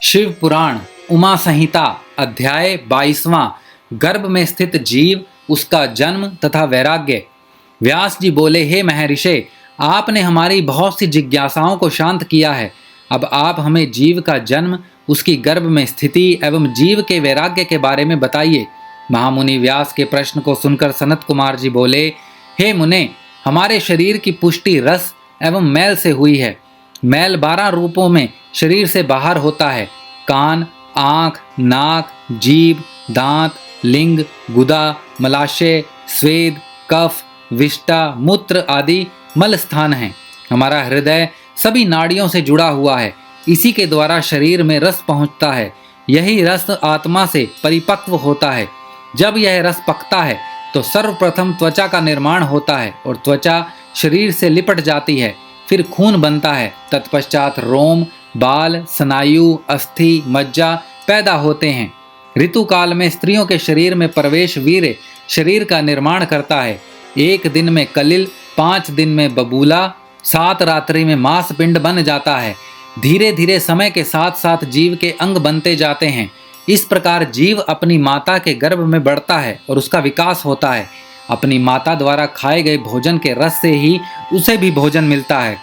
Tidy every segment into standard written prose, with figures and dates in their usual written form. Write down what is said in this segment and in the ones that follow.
शिव पुराण उमा संहिता अध्याय 22वां गर्भ में स्थित जीव, उसका जन्म तथा वैराग्य। व्यास जी बोले, हे महर्षि, आपने हमारी बहुत सी जिज्ञासाओं को शांत किया है। अब आप हमें जीव का जन्म, उसकी गर्भ में स्थिति एवं जीव के वैराग्य के बारे में बताइए। महामुनि व्यास के प्रश्न को सुनकर सनत कुमार जी बोले, हे मुने, हमारे शरीर की पुष्टि रस एवं मैल से हुई है। मैल 12 रूपों में शरीर से बाहर होता है। कान, आँख, नाक, जीभ, दांत, लिंग, गुदा, मलाशय, स्वेद, कफ, विष्टा, मूत्र आदि मल स्थान हैं। हमारा हृदय सभी नाड़ियों से जुड़ा हुआ है। इसी के द्वारा शरीर में रस पहुँचता है। यही रस आत्मा से परिपक्व होता है। जब यह रस पकता है तो सर्वप्रथम त्वचा का निर्माण होता है और त्वचा शरीर से लिपट जाती है। फिर खून बनता है। तत्पश्चात रोम, बाल, स्नायु, अस्थि, मज्जा पैदा होते हैं। ऋतु काल में स्त्रियों के शरीर में प्रवेश वीर्य शरीर का निर्माण करता है। 1 दिन में कलिल, 5 दिन में बबूला, 7 रात्रि में मांस पिंड बन जाता है। धीरे धीरे समय के साथ साथ जीव के अंग बनते जाते हैं। इस प्रकार जीव अपनी माता के गर्भ में बढ़ता है और उसका विकास होता है। अपनी माता द्वारा खाए गए भोजन के रस से ही उसे भी भोजन मिलता है।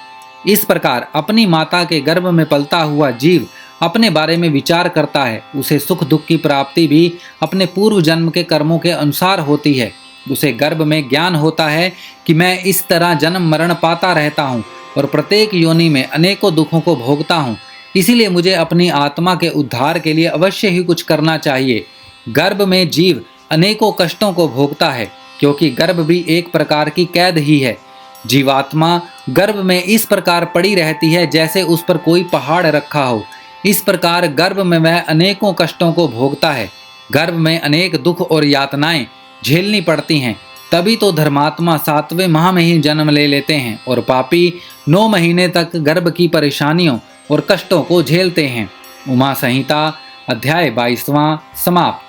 इस प्रकार अपनी माता के गर्भ में पलता हुआ जीव अपने बारे में विचार करता है। उसे सुख दुख की प्राप्ति भी अपने पूर्व जन्म के कर्मों के अनुसार होती है। उसे गर्भ में ज्ञान होता है कि मैं इस तरह जन्म मरण पाता रहता हूँ और प्रत्येक योनि में अनेकों दुखों को भोगता हूँ। इसीलिए मुझे अपनी आत्मा के उद्धार के लिए अवश्य ही कुछ करना चाहिए। गर्भ में जीव अनेकों कष्टों को भोगता है, क्योंकि गर्भ भी एक प्रकार की कैद ही है। जीवात्मा गर्भ में इस प्रकार पड़ी रहती है जैसे उस पर कोई पहाड़ रखा हो। इस प्रकार गर्भ में वह अनेकों कष्टों को भोगता है। गर्भ में अनेक दुख और यातनाएं झेलनी पड़ती हैं। तभी तो धर्मात्मा 7वें माह में ही जन्म ले लेते हैं और पापी 9 महीने तक गर्भ की परेशानियों और कष्टों को झेलते हैं। उमा संहिता अध्याय 22वां समाप्त।